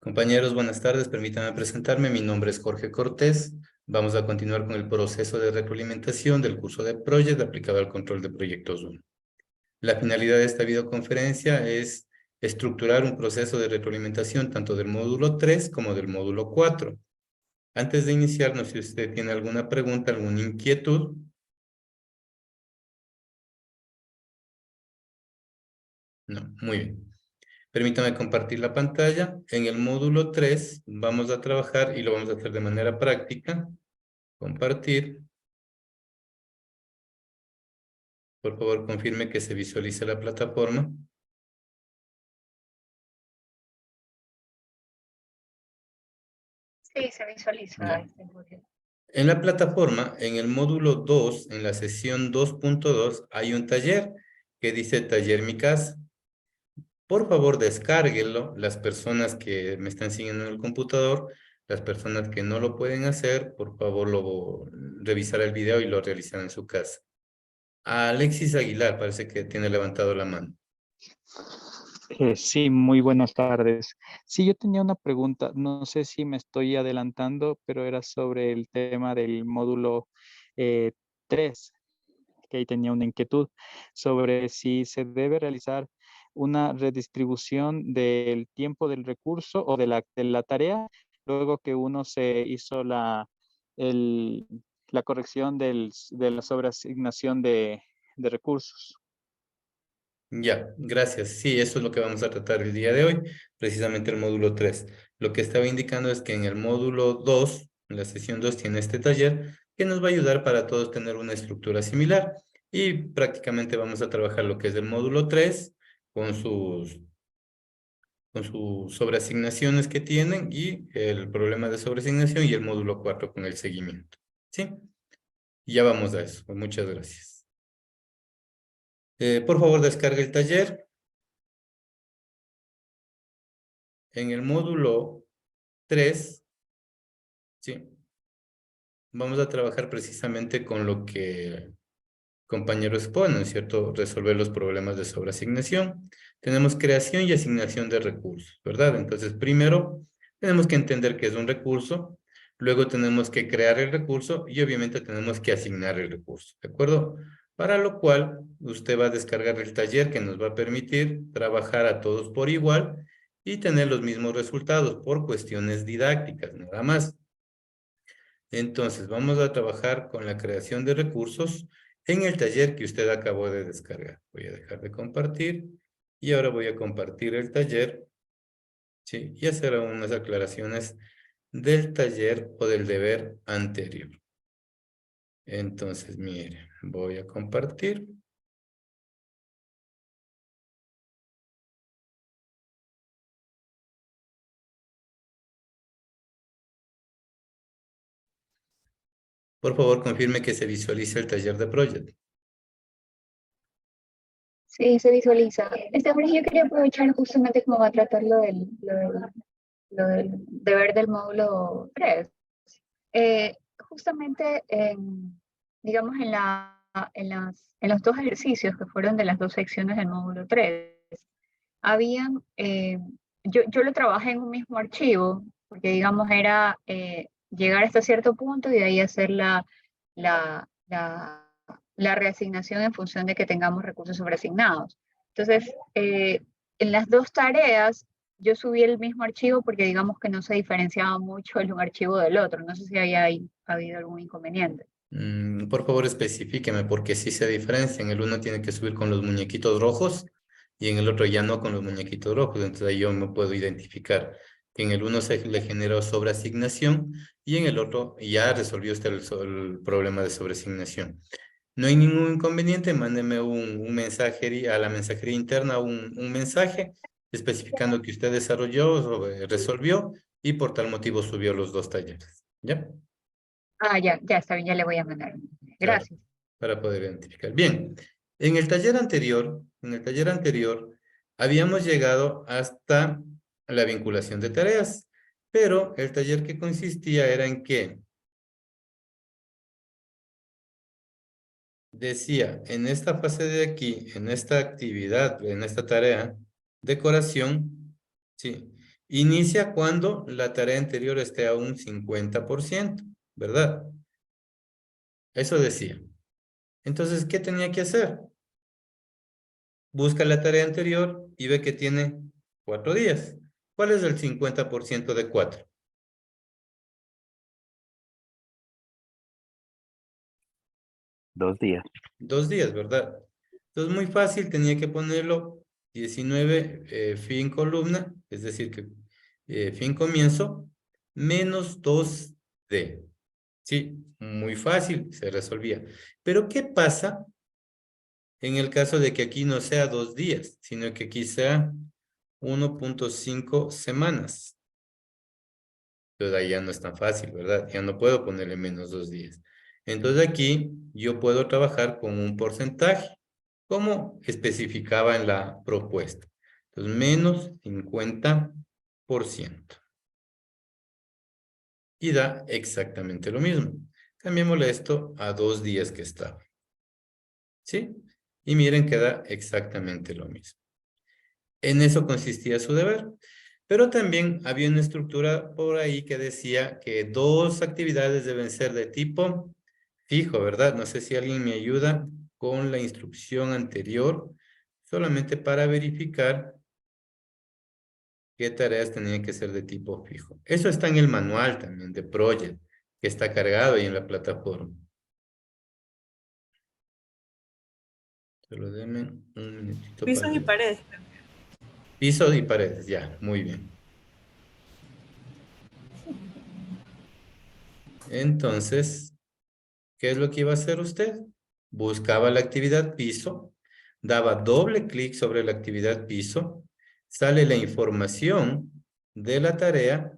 Compañeros, buenas tardes. Permítanme presentarme. Mi nombre es Jorge Cortés. Vamos a continuar con el proceso de retroalimentación del curso de Project aplicado al control de proyectos 1. La finalidad de esta videoconferencia es estructurar un proceso de retroalimentación tanto del módulo 3 como del módulo 4. Antes de iniciar, no sé si usted tiene alguna pregunta, alguna inquietud. No, muy bien. Permítame compartir la pantalla. En el módulo 3 vamos a trabajar y lo vamos a hacer de manera práctica. Compartir. Por favor, confirme que se visualice la plataforma. Sí, se visualiza. Ya. En la plataforma, en el módulo 2, en la sesión 2.2, hay un taller que dice Taller Mi Casa. Por favor, descárguenlo. Las personas que me están siguiendo en el computador, las personas que no lo pueden hacer, por favor, revisar el video y lo realizar en su casa. Alexis Aguilar parece que tiene levantado la mano. Sí, muy buenas tardes. Sí, yo tenía una pregunta, no sé si me estoy adelantando, pero era sobre el tema del módulo 3, que ahí tenía una inquietud sobre si se debe realizar una redistribución del tiempo del recurso o de la tarea, luego que uno se hizo el- la corrección de la sobreasignación de recursos. Ya, gracias. Sí, eso es lo que vamos a tratar el día de hoy, precisamente el módulo 3. Lo que estaba indicando es que en el módulo 2, en la sesión 2, tiene este taller que nos va a ayudar para todos tener una estructura similar. Y prácticamente vamos a trabajar lo que es el módulo 3 con sus sobreasignaciones que tienen y el problema de sobreasignación y el módulo 4 con el seguimiento. ¿Sí? Ya vamos a eso. Muchas gracias. Por favor, descargue el taller. En el módulo 3, ¿sí? Vamos a trabajar precisamente con lo que compañeros exponen, ¿cierto? Resolver los problemas de sobreasignación. Tenemos creación y asignación de recursos, ¿verdad? Entonces, primero, tenemos que entender qué es un recurso, luego tenemos que crear el recurso y obviamente tenemos que asignar el recurso, ¿de acuerdo? Para lo cual, usted va a descargar el taller que nos va a permitir trabajar a todos por igual y tener los mismos resultados por cuestiones didácticas, nada más. Entonces, vamos a trabajar con la creación de recursos en el taller que usted acabó de descargar. Voy a dejar de compartir y ahora voy a compartir el taller, ¿sí? Y hacer unas aclaraciones del taller o del deber anterior. Entonces, mire, voy a compartir. Por favor, confirme que se visualice el taller de Project. Sí, se visualiza. Pero yo quería aprovechar justamente cómo va a tratar lo del deber del módulo 3. Justamente digamos, en los dos ejercicios que fueron de las dos secciones del módulo 3, habían, yo lo trabajé en un mismo archivo, porque digamos era llegar hasta cierto punto y de ahí hacer la, la, la reasignación en función de que tengamos recursos sobreasignados. Entonces, en las dos tareas, yo subí el mismo archivo porque digamos que no se diferenciaba mucho el un archivo del otro. No sé si habido algún inconveniente. Por favor, especifíqueme porque sí se diferencia. En el uno tiene que subir con los muñequitos rojos y en el otro ya no con los muñequitos rojos. Entonces ahí yo me puedo identificar que en el uno se le generó sobreasignación y en el otro ya resolvió usted el problema de sobreasignación. No hay ningún inconveniente, mándeme un mensaje a la mensajería interna, un mensaje especificando que usted desarrolló o resolvió y por tal motivo subió los dos talleres. ¿Ya? Ah, ya está bien, ya le voy a mandar. Claro, Gracias. para poder identificar. Bien, en el taller anterior, habíamos llegado hasta la vinculación de tareas, pero el taller que consistía era en que decía, en esta fase de aquí, en esta actividad, en esta tarea, decoración, sí, Inicia cuando la tarea anterior esté a un 50%, ¿verdad? Eso decía. Entonces, ¿qué tenía que hacer? Busca la tarea anterior y ve que tiene 4 días. ¿Cuál es el 50% de 4? 2 días. 2 días, ¿verdad? Entonces, muy fácil, tenía que ponerlo 19 fin columna, es decir, que fin comienzo, menos 2D. Sí, muy fácil, se resolvía. Pero, ¿qué pasa en el caso de que aquí no sea 2 días, sino que aquí sea 1.5 semanas? Entonces ahí ya no es tan fácil, ¿verdad? Ya no puedo ponerle menos 2 días. Entonces aquí yo puedo trabajar con un porcentaje, como especificaba en la propuesta. Entonces menos 50%. Y da exactamente lo mismo. Cambiémosle esto a 2 días que estaba. ¿Sí? Y miren que da exactamente lo mismo. En eso consistía su deber. Pero también había una estructura por ahí que decía que 2 actividades deben ser de tipo fijo, ¿verdad? No sé si alguien me ayuda con la instrucción anterior, solamente para verificar qué tareas tenían que ser de tipo fijo. Eso está en el manual también de Project, que está cargado ahí en la plataforma. Solo denme un minutito Pisos para y ver. paredes. Piso y paredes, ya, muy bien. Entonces, ¿qué es lo que iba a hacer usted? Buscaba la actividad piso, daba doble clic sobre la actividad piso, sale la información de la tarea,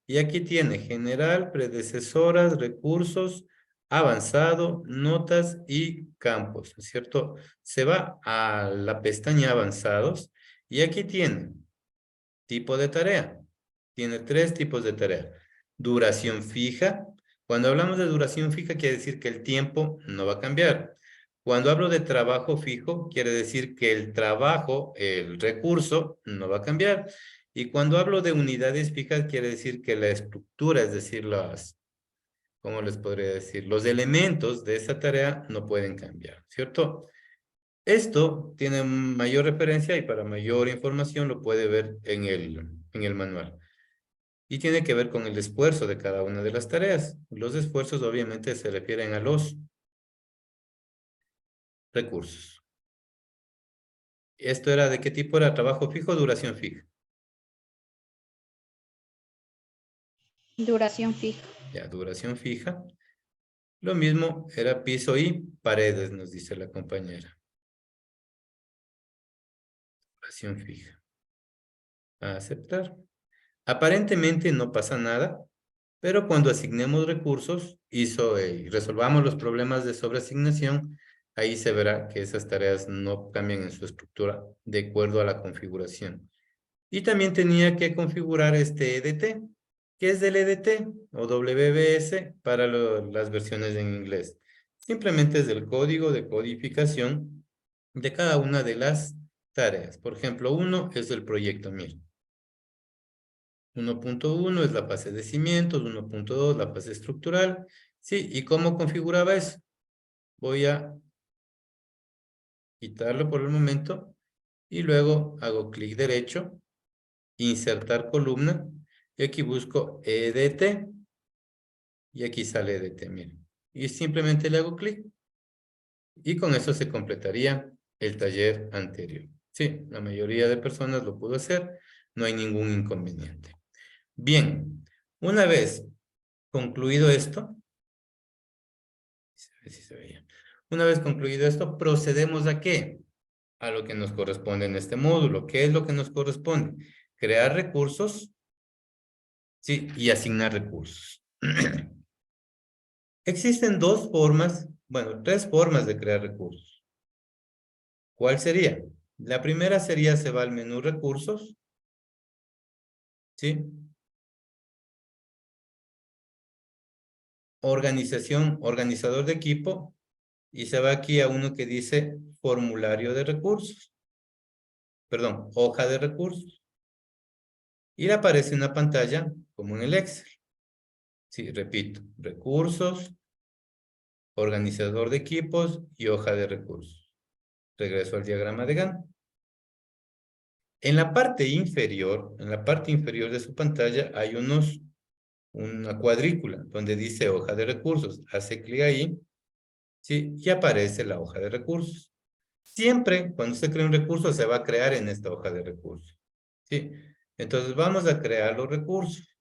y aquí tiene general, predecesoras, recursos, avanzado, notas y campos, ¿no es cierto? Se va a la pestaña avanzados y aquí tiene tipo de tarea. Tiene 3 tipos de tarea. Duración fija. Cuando hablamos de duración fija, quiere decir que el tiempo no va a cambiar. Cuando hablo de trabajo fijo, quiere decir que el trabajo, el recurso, no va a cambiar. Y cuando hablo de unidades fijas, quiere decir que la estructura, es decir, ¿cómo les podría decir? Los elementos de esa tarea no pueden cambiar, ¿cierto? Esto tiene mayor referencia y para mayor información lo puede ver en el manual. Y tiene que ver con el esfuerzo de cada una de las tareas. Los esfuerzos obviamente se refieren a los recursos. ¿Esto era de qué tipo era? ¿Trabajo fijo o duración fija? Duración fija. Ya, duración fija. Lo mismo era piso y paredes, nos dice la compañera. Duración fija. A aceptar. Aparentemente no pasa nada, pero cuando asignemos recursos y resolvamos los problemas de sobreasignación, ahí se verá que esas tareas no cambian en su estructura de acuerdo a la configuración. Y también tenía que configurar este EDT. ¿Qué es del EDT o WBS para las versiones en inglés? Simplemente es el código de codificación de cada una de las tareas. Por ejemplo, uno es el proyecto MIR. 1.1 es la fase de cimientos, 1.2 la fase estructural. Sí, ¿y cómo configuraba eso? Voy a quitarlo por el momento y luego hago clic derecho, insertar columna y aquí busco EDT y aquí sale EDT, miren. Y simplemente le hago clic y con eso se completaría el taller anterior. Sí, la mayoría de personas lo pudo hacer, no hay ningún inconveniente. Bien, una vez concluido esto, a ver si se veía. Una vez concluido esto, procedemos ¿a qué? A lo que nos corresponde en este módulo. ¿Qué es lo que nos corresponde? Crear recursos, sí, y asignar recursos. Existen 2 formas, bueno, 3 formas de crear recursos. ¿Cuál sería? La primera sería, se va al menú recursos, ¿sí? Organizador de equipo, y se va aquí a uno que dice formulario de recursos. Perdón, hoja de recursos. Y le aparece una pantalla como en el Excel. Sí, repito, recursos, organizador de equipos y hoja de recursos. Regreso al diagrama de Gantt. En la parte inferior de su pantalla hay una cuadrícula donde dice hoja de recursos. Hace clic ahí, ¿sí? Y aparece la hoja de recursos. Siempre cuando se crea un recurso se va a crear en esta hoja de recursos, ¿sí? Entonces vamos a crear los recursos,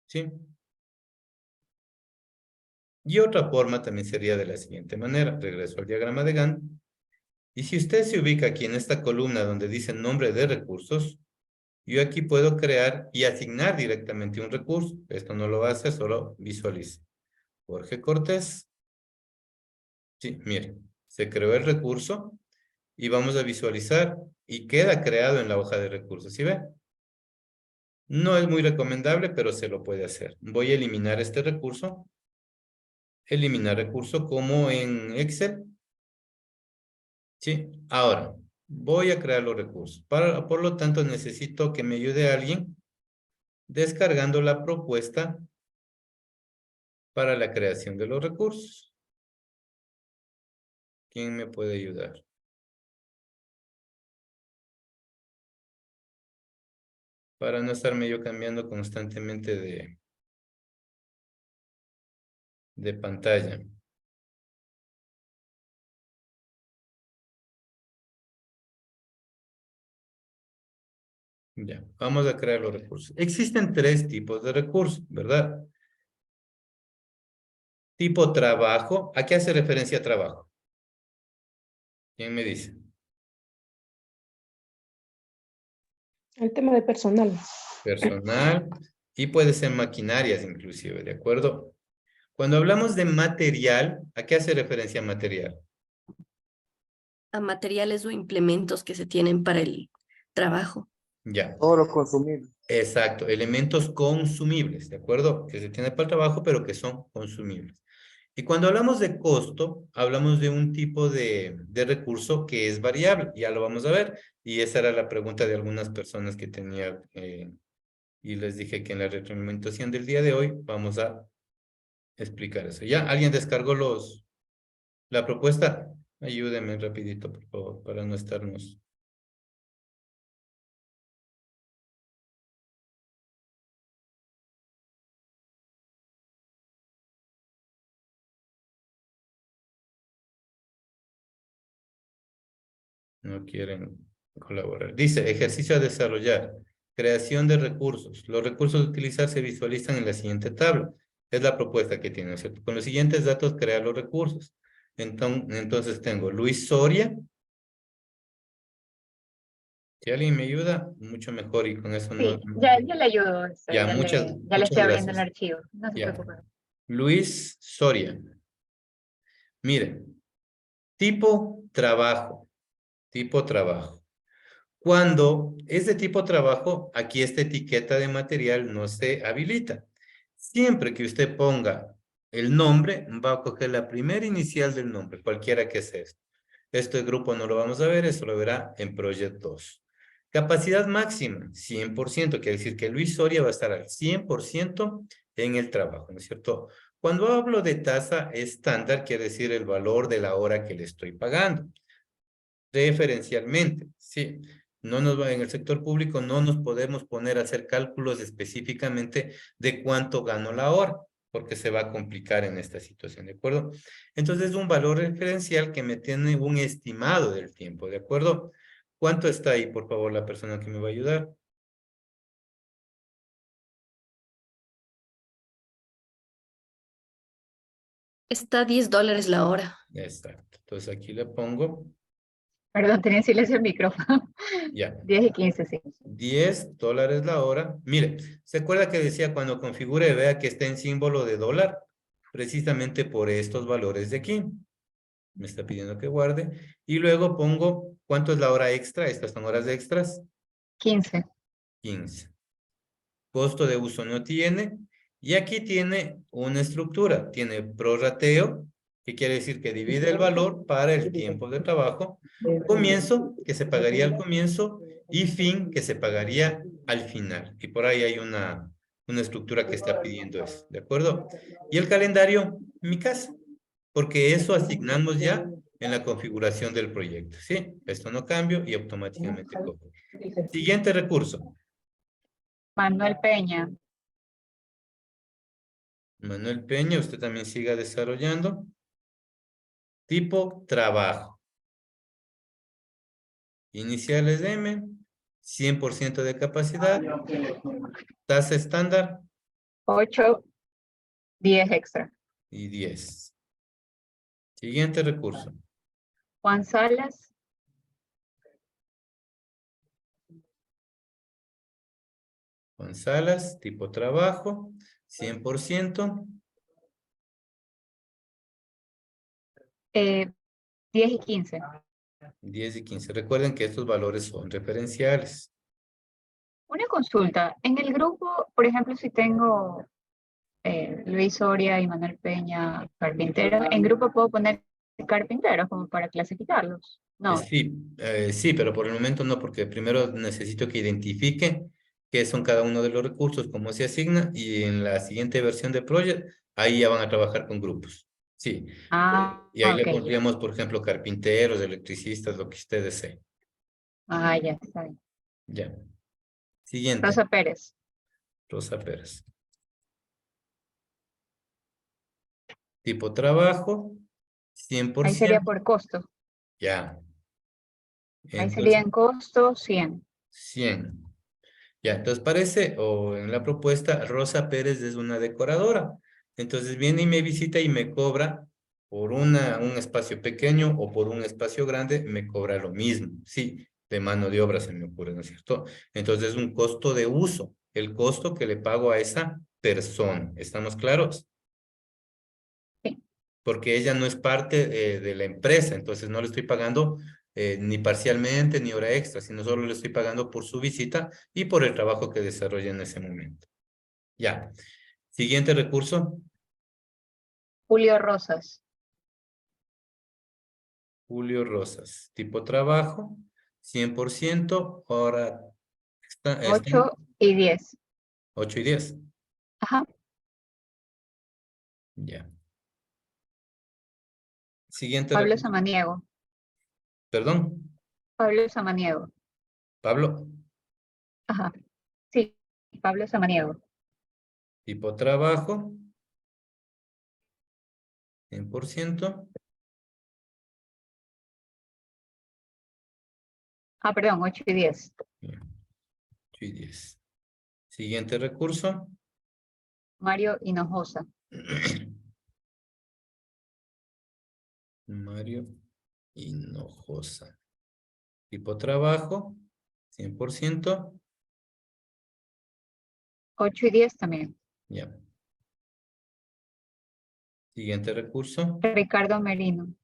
¿sí? Y otra forma también sería de la siguiente manera. Regreso al diagrama de Gantt. Y si usted se ubica aquí en esta columna donde dice nombre de recursos, yo aquí puedo crear y asignar directamente un recurso. Esto no lo va a hacer, solo visualice. Jorge Cortés. Sí, miren, se creó el recurso y vamos a visualizar y queda creado en la hoja de recursos. ¿Sí ve? No es muy recomendable, pero se lo puede hacer. Voy a eliminar este recurso. Eliminar recurso como en Excel. Sí, ahora voy a crear los recursos. Por lo tanto, necesito que me ayude alguien descargando la propuesta para la creación de los recursos. ¿Quién me puede ayudar? Para no estar medio cambiando constantemente de pantalla. Ya, vamos a crear los recursos. Existen 3 tipos de recursos, ¿verdad? Tipo trabajo. ¿A qué hace referencia trabajo? ¿Quién me dice? El tema de personal. Personal. Y puede ser maquinarias inclusive, ¿de acuerdo? Cuando hablamos de material, ¿a qué hace referencia material? A materiales o implementos que se tienen para el trabajo. Ya. Todo lo consumible. Exacto, elementos consumibles, ¿de acuerdo? Que se tiene para el trabajo, pero que son consumibles. Y cuando hablamos de costo, hablamos de un tipo de recurso que es variable, ya lo vamos a ver. Y esa era la pregunta de algunas personas que tenía, y les dije que en la retroalimentación del día de hoy vamos a explicar eso. ¿Ya? ¿Alguien descargó la propuesta? Ayúdenme rapidito, por favor, para no estarnos... No quieren colaborar. Dice, ejercicio a desarrollar. Creación de recursos. Los recursos a utilizar se visualizan en la siguiente tabla. Es la propuesta que tiene, ¿no es cierto? Con los siguientes datos, crear los recursos. Entonces tengo Luis Soria. Si alguien me ayuda, mucho mejor y con eso no... Sí, ya le ayudo. Ya, ya muchas le estoy abriendo el gracias. archivo. No se Ya. preocupe. Luis Soria. Miren, tipo trabajo. Tipo trabajo. Cuando es de tipo trabajo, aquí esta etiqueta de material no se habilita. Siempre que usted ponga el nombre, va a coger la primera inicial del nombre, cualquiera que sea esto. Este grupo no lo vamos a ver, eso lo verá en Project 2. Capacidad máxima, 100%, quiere decir que Luis Soria va a estar al 100% en el trabajo, ¿no es cierto? Cuando hablo de tasa estándar, quiere decir el valor de la hora que le estoy pagando. Referencialmente, sí. No nos va, en el sector público no nos podemos poner a hacer cálculos específicamente de cuánto gano la hora, porque se va a complicar en esta situación, ¿de acuerdo? Entonces es un valor referencial que me tiene un estimado del tiempo, ¿de acuerdo? ¿Cuánto está ahí, por favor, la persona que me va a ayudar? Está $10 la hora. Exacto. Entonces aquí le pongo, Perdón, tenía en silencio el micrófono. ya, 10 y 15, sí. $10 la hora. Mire, ¿se acuerda que decía cuando configure vea que está en símbolo de dólar? Precisamente por estos valores de aquí. Me está pidiendo que guarde. Y luego pongo, ¿cuánto es la hora extra? Estas son horas extras. 15. 15. Costo de uso no tiene. Y aquí tiene una estructura. Tiene prorrateo, que quiere decir que divide el valor para el tiempo de trabajo. Comienzo, que se pagaría al comienzo. y fin que se pagaría al final. Y por ahí hay una estructura que está pidiendo eso, ¿de acuerdo? Y el calendario, mi casa, porque eso asignamos ya en la configuración del proyecto, ¿sí? Esto no cambio y automáticamente copio. Siguiente recurso. Manuel Peña. Manuel Peña, usted también siga desarrollando. Tipo trabajo. Iniciales de M, 100% de capacidad, tasa estándar 8, 10 extra. y 10. Siguiente recurso. Juan Salas. Juan Salas, tipo trabajo, 100%, 10 y 15. 10 y 15. Recuerden que estos valores son referenciales. Una consulta. En el grupo, por ejemplo, si tengo Luis Soria y Manuel Peña carpinteros, ¿en grupo puedo poner carpinteros como para clasificarlos? No. Sí, pero por el momento no, porque primero necesito que identifique qué son cada uno de los recursos, cómo se asigna, y en la siguiente versión de Project, ahí ya van a trabajar con grupos. Sí. Y ahí le Ok. pondríamos, por ejemplo, carpinteros, electricistas, lo que usted desee. Ya está bien. Ya. Siguiente. Rosa Pérez. Rosa Pérez. Tipo trabajo, Ahí sería 100%. por costo. Ya. Ahí sería Entonces, en costo 100. 100. Ya, entonces parece, o en la propuesta, Rosa Pérez es una decoradora. Entonces viene y me visita y me cobra por un espacio pequeño o por un espacio grande, me cobra lo mismo. Sí, de mano de obra se me ocurre, ¿no es cierto? Entonces es un costo de uso, el costo que le pago a esa persona. ¿Estamos claros? Sí. Porque ella no es parte de la empresa, entonces no le estoy pagando ni parcialmente ni hora extra, sino solo le estoy pagando por su visita y por el trabajo que desarrolla en ese momento. Ya. Siguiente recurso. Julio Rosas. Julio Rosas. Tipo trabajo, 100%. Ahora está 8 y 10. 8 y 10. Ajá. Ya. Siguiente Pablo recurso. Samaniego. Perdón, Pablo Samaniego. Pablo. Ajá. Sí, Pablo Samaniego. Tipo trabajo, 100%. Perdón, 8 y 10. Ya. 8 y 10. Siguiente recurso. Mario Hinojosa. Mario Hinojosa. Tipo trabajo, 100%. 8 y 10 también. Ya. Siguiente recurso. Ricardo Merino.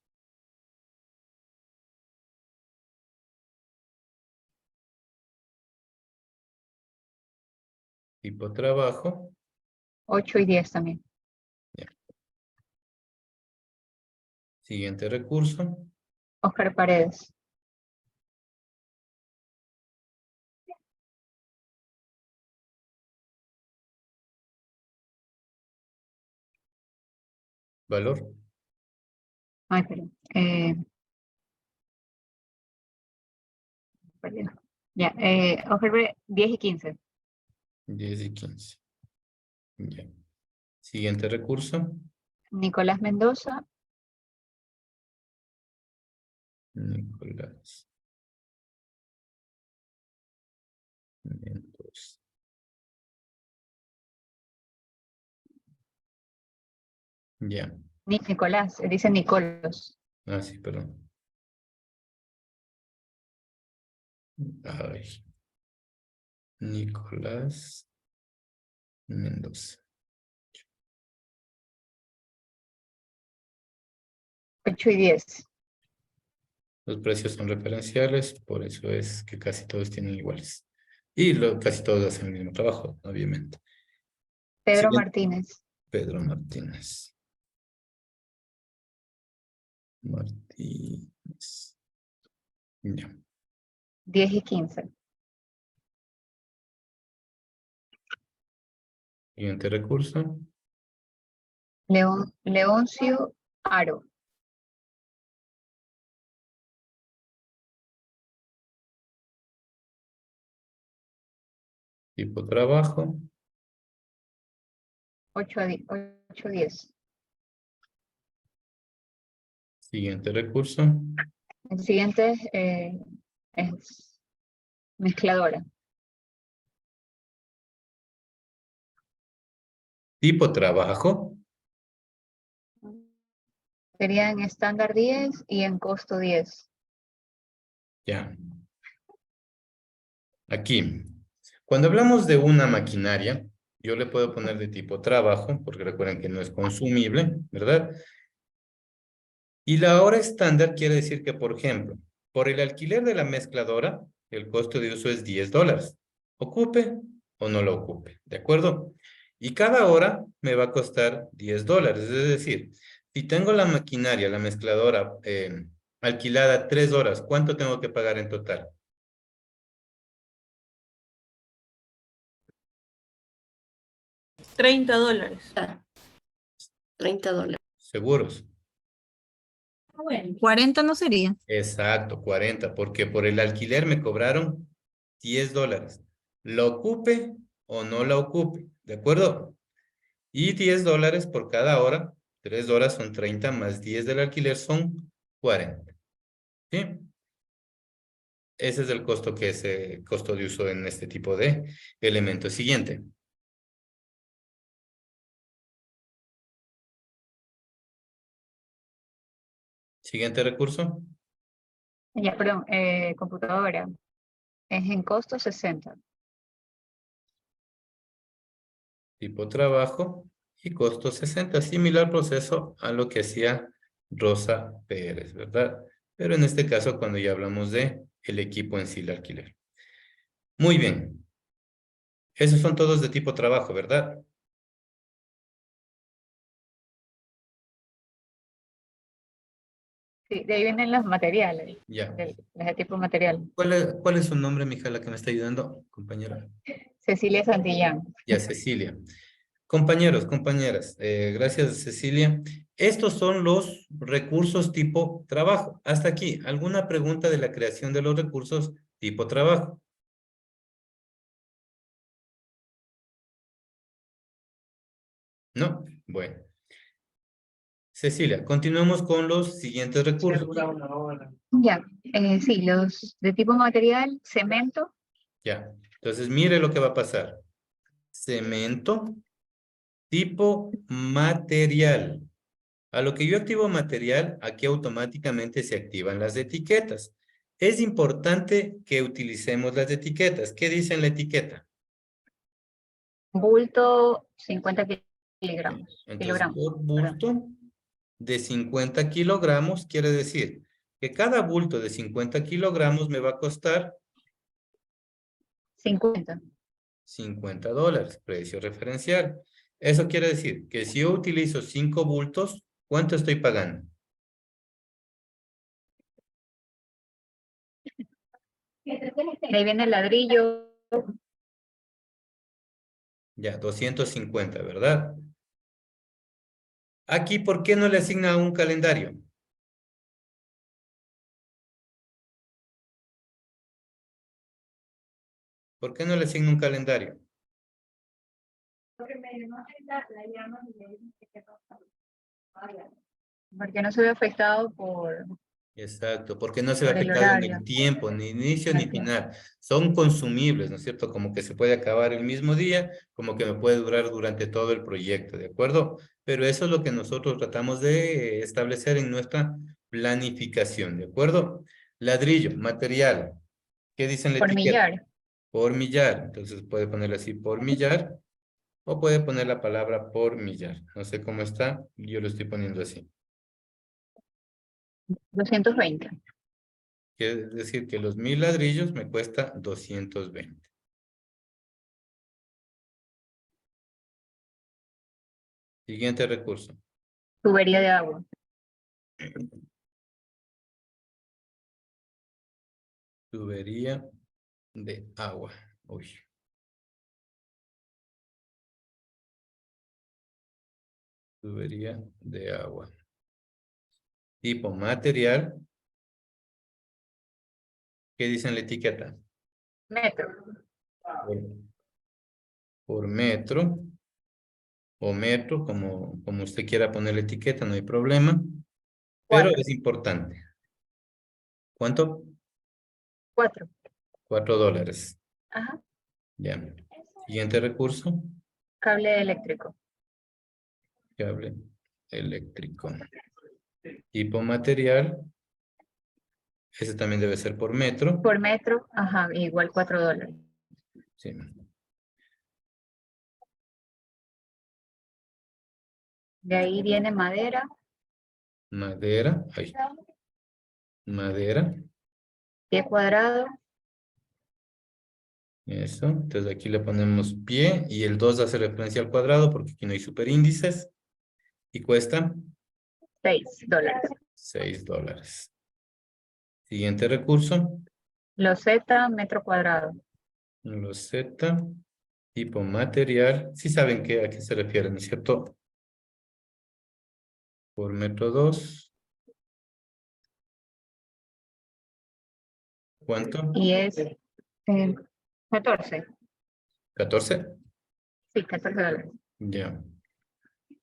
Tipo trabajo. 8 y 10 también. Ya. Siguiente recurso. Oscar Paredes. Valor. Ay, perdón. Perdón. Ya, Oscar Paredes, 10 y 15. 10 y 15. Ya. Siguiente recurso. Nicolás Mendoza. Nicolás Mendoza. Ya. Nicolás, dice Nicolos. Ah, sí, perdón. Ay. Nicolás Mendoza. 8 y 10. Los precios son referenciales, por eso es que casi todos tienen iguales. Y casi todos hacen el mismo trabajo, obviamente. Pedro Siguiente. Martínez. Pedro Martínez. Martínez. Ya. 10 y 15. Siguiente recurso. Leoncio Aro. Tipo trabajo. 8-10. Siguiente recurso. El siguiente es mezcladora. Tipo trabajo. Sería en estándar 10 y en costo 10. Ya. Aquí. Cuando hablamos de una maquinaria, yo le puedo poner de tipo trabajo, porque recuerden que no es consumible, ¿verdad? Y la hora estándar quiere decir que, por ejemplo, por el alquiler de la mezcladora, el costo de uso es $10. Ocupe o no lo ocupe, ¿de acuerdo? Y cada hora me va a costar $10. Es decir, si tengo la maquinaria, la mezcladora, alquilada 3 horas, ¿cuánto tengo que pagar en total? $30. Ah, $30. Seguros. 40 no sería. Exacto, 40, porque por el alquiler me cobraron $10. Lo ocupe o no la ocupe, ¿de acuerdo? Y $10 por cada hora, 3 horas son 30 más 10 del alquiler son 40. ¿Sí? Ese es el costo que es costo de uso en este tipo de elementos. Siguiente. Siguiente recurso. Ya, perdón, computadora. Es en costo 60. Tipo trabajo y costo 60. Similar proceso a lo que hacía Rosa Pérez, ¿verdad? Pero en este caso cuando ya hablamos de el equipo en sí, el alquiler. Muy bien. Esos son todos de tipo trabajo, ¿verdad? Sí, de ahí vienen los materiales, Ya. de tipo material. ¿Cuál es su nombre, mija, la que me está ayudando, compañera? Cecilia Santillán. Ya, Cecilia. Compañeros, compañeras, gracias, Cecilia. Estos son los recursos tipo trabajo. Hasta aquí, ¿alguna pregunta de la creación de los recursos tipo trabajo? ¿No? Bueno. Cecilia, continuamos con los siguientes recursos. Ya, sí, los de tipo material, cemento, Ya. Entonces, mire lo que va a pasar. Cemento, tipo material. A lo que yo activo material, aquí automáticamente se activan las etiquetas. Es importante que utilicemos las etiquetas. ¿Qué dice en la etiqueta? bulto 50 Ya. kilogramos. Entonces, por bulto de 50 kilogramos, quiere decir que cada bulto de 50 kilogramos me va a costar 50. $50, precio referencial. Eso quiere decir que si yo utilizo 5 bultos, ¿cuánto estoy pagando? De ahí viene el ladrillo, Ya, 250, ¿verdad? Aquí, ¿por qué no le asigna un calendario? ¿Por qué no le asigna un calendario? porque no se ve afectado por Exacto, porque no se ve el afectado en horario. el tiempo, ni inicio ni Así es. final. Son consumibles, ¿no es cierto? Como que se puede acabar el mismo día, como que me puede durar durante todo el proyecto, ¿de acuerdo? Pero eso es lo que nosotros tratamos de establecer en nuestra planificación, ¿de acuerdo? Ladrillo, material. ¿Qué dice en la Por etiqueta? millar. Por millar. Entonces puede ponerle así por millar o puede poner la palabra por millar. No sé cómo está, yo lo estoy poniendo así. 220. Quiere decir que los 1000 ladrillos me cuesta 220. Siguiente recurso. Tubería de agua. Tubería de agua. Uy. Tubería de agua. Tipo material. ¿Qué dice en la etiqueta? Metro. Por metro. O metro, como usted quiera poner la etiqueta, no hay problema. Pero 4. es importante. ¿Cuánto? 4. $4. Ajá. Ya. Siguiente recurso. Cable eléctrico. Cable eléctrico. Tipo material. Ese también debe ser por metro. Por metro, ajá, igual $4. Sí. De ahí viene madera, Madera. Ahí. Madera. pie cuadrado, Eso. Entonces aquí le ponemos pie y el 2 hace referencia al cuadrado porque aquí no hay superíndices. Y cuesta $6. $6. Siguiente recurso. Loseta, metro cuadrado. Loseta. Tipo material. Sí saben a qué se refiere, ¿no es cierto? Por metro 2. ¿Cuánto? Y es 14. 14. Sí, $14. Ya.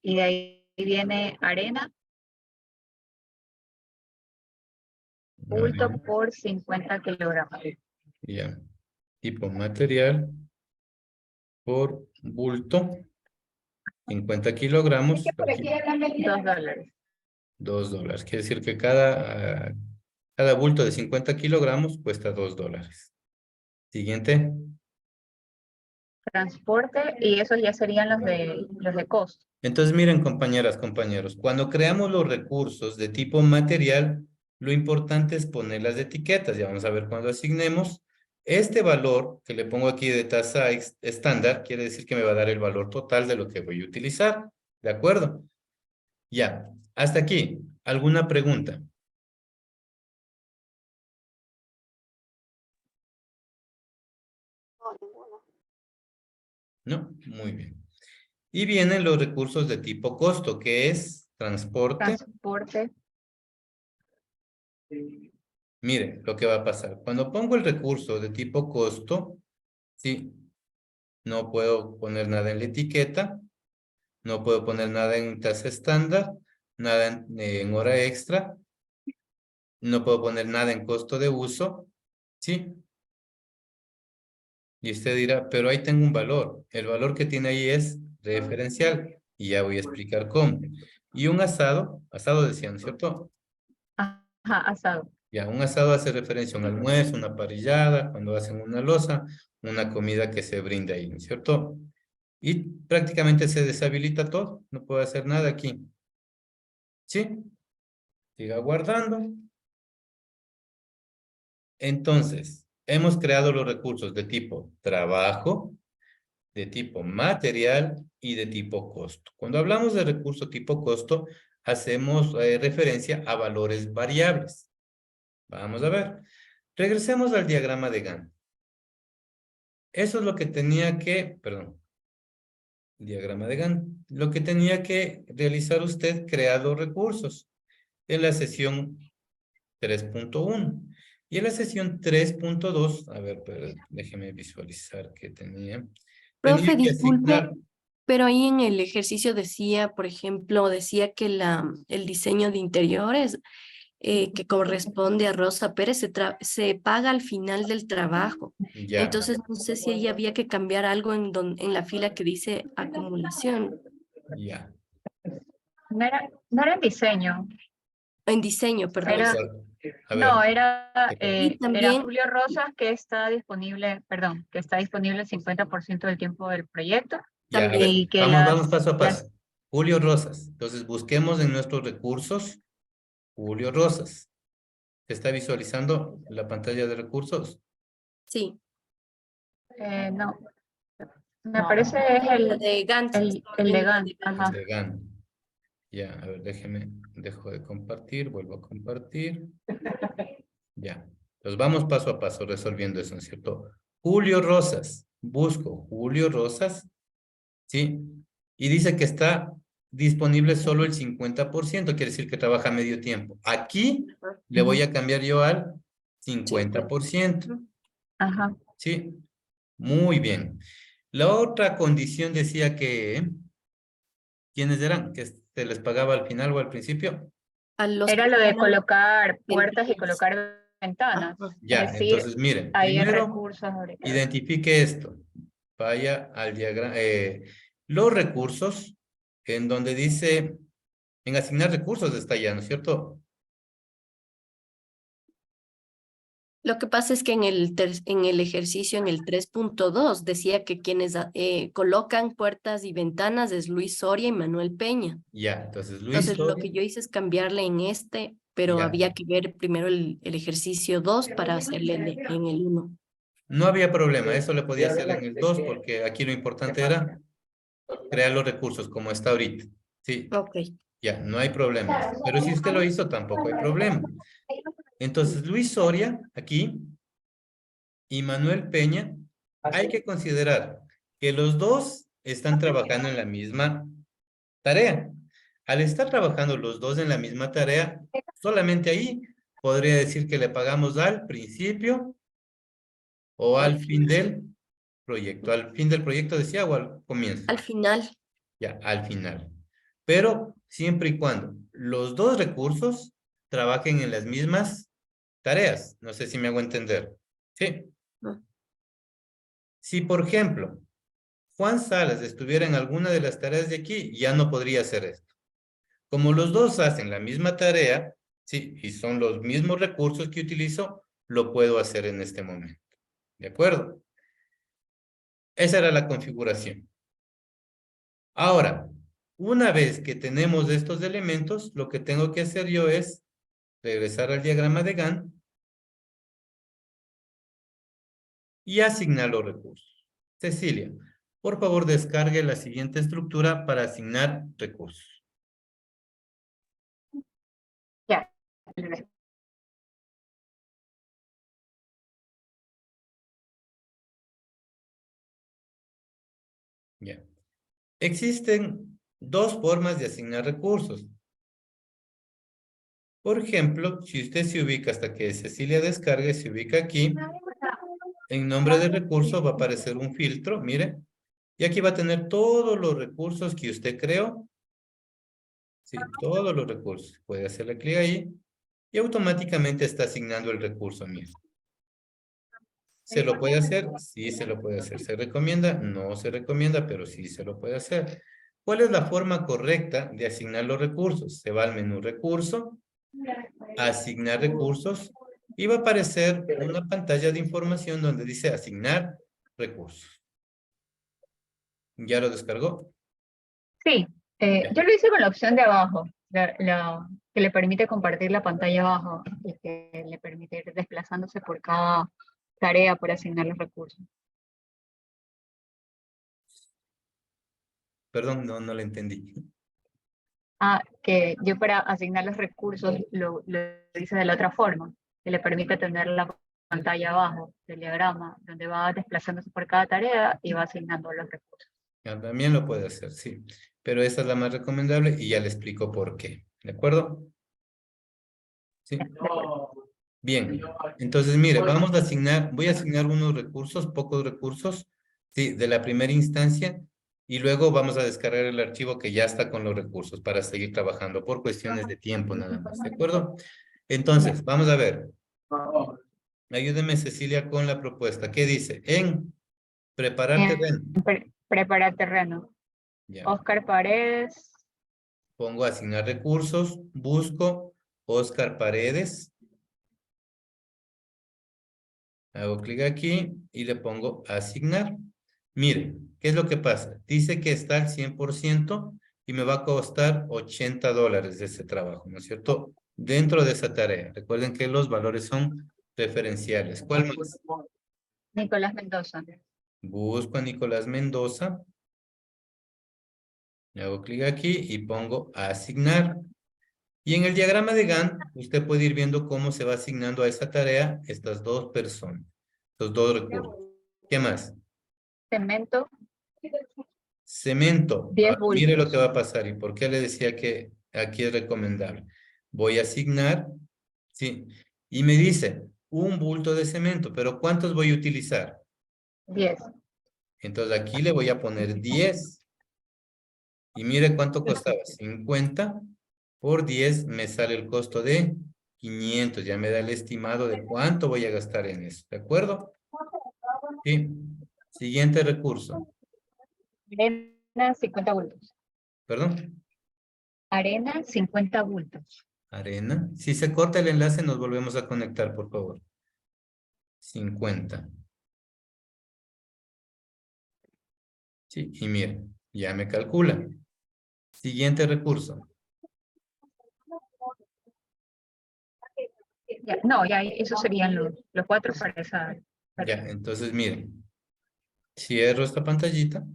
Y de ahí viene arena, bulto Arena. por 50 kilogramos. Ya. Tipo material. Por bulto. 50 kilogramos. Aquí, $2. $2. Quiere decir que cada bulto de 50 kilogramos cuesta $2. Siguiente. Transporte, y esos ya serían los de costo. Entonces, miren, compañeras, compañeros, cuando creamos los recursos de tipo material, lo importante es poner las etiquetas. Ya vamos a ver cuando asignemos. Este valor que le pongo aquí de tasa estándar, quiere decir que me va a dar el valor total de lo que voy a utilizar. ¿De acuerdo? Ya. Hasta aquí. ¿Alguna pregunta? ¿No? Muy bien. Y vienen los recursos de tipo costo, que es transporte. Transporte, Mire lo que va a pasar. Cuando pongo el recurso de tipo costo, sí, no puedo poner nada en la etiqueta, no puedo poner nada en tasa estándar, nada en hora extra, no puedo poner nada en costo de uso, ¿sí? Y usted dirá, pero ahí tengo un valor. El valor que tiene ahí es referencial y ya voy a explicar cómo. Y un asado decían, ¿cierto? ajá, asado. Ya, un asado hace referencia a un almuerzo, una parrillada, cuando hacen una loza, una comida que se brinda ahí, ¿no es cierto? Y prácticamente se deshabilita todo, no puedo hacer nada aquí. ¿Sí? Siga guardando. Entonces, hemos creado los recursos de tipo trabajo, de tipo material y de tipo costo. Cuando hablamos de recurso tipo costo, hacemos referencia a valores variables. Vamos a ver. Regresemos al diagrama de Gantt. Eso es lo que tenía que, perdón, diagrama de Gantt, lo que tenía que realizar usted, crear los recursos en la sesión 3.1. Y en la sesión 3.2, a ver, pero déjeme visualizar qué tenía. Tenía Profe, que disculpe, asignar, pero ahí en el ejercicio decía, por ejemplo, decía que el diseño de interiores que corresponde a Rosa Pérez se paga al final del trabajo. ya, Entonces, no sé si ahí había que cambiar algo en la fila que dice acumulación, ya. No era en diseño, en diseño, perdón. era, A no, ver, era, Y era también, Julio Rosas que está disponible, perdón, que está disponible el 50% del tiempo del proyecto ya, a ver, y que vamos paso a las, paso. Julio Rosas. Entonces, busquemos en nuestros recursos Julio Rosas. ¿Se está visualizando la pantalla de recursos? sí, no, me parece es la de Gantt. el de Gantt, ajá. De GAN. Ya, a ver, dejo de compartir, vuelvo a compartir. Ya. Entonces vamos paso a paso resolviendo eso, ¿no es cierto? Julio Rosas. Busco Julio Rosas. ¿Sí? Y dice que está disponible solo el 50%, quiere decir que trabaja medio tiempo. Aquí le voy a cambiar yo al 50%. Ajá. ¿Sí? Muy bien. La otra condición decía que, ¿quiénes eran? ¿Que se les pagaba al final o al principio? A los Era que lo de ganan colocar puertas y ventanas. colocar ventanas. Ajá. Ya, Es decir, entonces miren, hay primero recursos ahorita. identifique esto. Vaya al diagrama, los recursos, en donde dice, en asignar recursos está ya, ¿no es cierto? Lo que pasa es que en el ejercicio, en el 3.2, decía que quienes colocan puertas y ventanas es Luis Soria y Manuel Peña. Ya, entonces Luis Entonces, lo Soria, que yo hice es cambiarle en este, pero ya. había que ver primero el ejercicio 2 para hacerle en el 1. No había problema, eso le podía hacer en el 2 porque aquí lo importante era crear los recursos como está ahorita. Sí, Ok. ya, no hay problema. Pero si usted lo hizo, tampoco hay problema. Entonces, Luis Soria, aquí, y Manuel Peña, hay que considerar que los dos están trabajando en la misma tarea. Al estar trabajando los dos en la misma tarea, solamente ahí podría decir que le pagamos al principio o al fin del proyecto. Al fin del proyecto decía o al comienzo. Al final, Ya, al final. Pero siempre y cuando los dos recursos trabajen en las mismas tareas. No sé si me hago entender. Sí. ¿no? Si, por ejemplo, Juan Salas estuviera en alguna de las tareas de aquí, ya no podría hacer esto. Como los dos hacen la misma tarea, sí, y son los mismos recursos que utilizo, lo puedo hacer en este momento. ¿De acuerdo? Esa era la configuración. Ahora, una vez que tenemos estos elementos, lo que tengo que hacer yo es regresar al diagrama de Gantt y asignar los recursos. Cecilia, por favor descargue la siguiente estructura para asignar recursos. Ya. Ya. Existen dos formas de asignar recursos. Por ejemplo, si usted se ubica hasta que Cecilia descargue, se ubica aquí, en nombre de recurso va a aparecer un filtro, mire, y aquí va a tener todos los recursos que usted creó. Sí, todos los recursos. Puede hacerle clic ahí y automáticamente está asignando el recurso, mire. ¿Se lo puede hacer? Sí, se lo puede hacer. ¿Se recomienda? No se recomienda, pero sí se lo puede hacer. ¿Cuál es la forma correcta de asignar los recursos? Se va al menú recurso, asignar recursos y va a aparecer una pantalla de información donde dice asignar recursos. ¿Ya lo descargó? Sí, yo lo hice con la opción de abajo, que le permite compartir la pantalla abajo y que le permite ir desplazándose por cada tarea para asignar los recursos. Perdón, no lo entendí. Ah, que yo para asignar los recursos lo hice de la otra forma, que le permite tener la pantalla abajo del diagrama, donde va desplazándose por cada tarea y va asignando los recursos. También lo puede hacer, sí. Pero esta es la más recomendable y ya le explico por qué. ¿De acuerdo? Sí. Bien. Entonces, mire, vamos a asignar, voy a asignar unos recursos, pocos recursos, sí, de la primera instancia, y luego vamos a descargar el archivo que ya está con los recursos para seguir trabajando por cuestiones de tiempo nada más. ¿De acuerdo? Entonces, vamos a ver. Ayúdeme, Cecilia, con la propuesta. ¿Qué dice? En preparar terreno. Preparar terreno. Ya. Oscar Paredes. Pongo asignar recursos, busco Oscar Paredes. Hago clic aquí y le pongo asignar. Miren, ¿qué es lo que pasa? Dice que está al 100% y me va a costar $80 ese trabajo, ¿no es cierto? Dentro de esa tarea. Recuerden que los valores son referenciales. ¿Cuál más? Nicolás Mendoza. Busco a Nicolás Mendoza. Hago clic aquí y pongo asignar. Y en el diagrama de Gantt, usted puede ir viendo cómo se va asignando a esa tarea estas dos personas, estos dos recursos. ¿Qué más? Cemento. Cemento. 10 Ahora, mire lo bultos. que va a pasar y por qué le decía que aquí es recomendable. Voy a asignar, sí, y me dice un bulto de cemento, pero ¿cuántos voy a utilizar? 10. Entonces aquí le voy a poner 10. Y mire cuánto costaba. 50 por 10 me sale el costo de 500. Ya me da el estimado de cuánto voy a gastar en eso. ¿De acuerdo? Sí. Siguiente recurso. Arena, 50 bultos. ¿Perdón? Arena, 50 bultos. Arena. Si se corta el enlace, nos volvemos a conectar, por favor. 50. Sí, y miren, ya me calcula. Siguiente recurso. Ya, no, ya esos serían los 4 para esa. Ya, entonces miren. Cierro esta pantallita.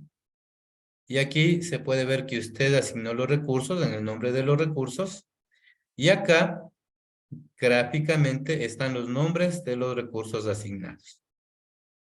Y aquí se puede ver que usted asignó los recursos en el nombre de los recursos. Y acá, gráficamente, están los nombres de los recursos asignados.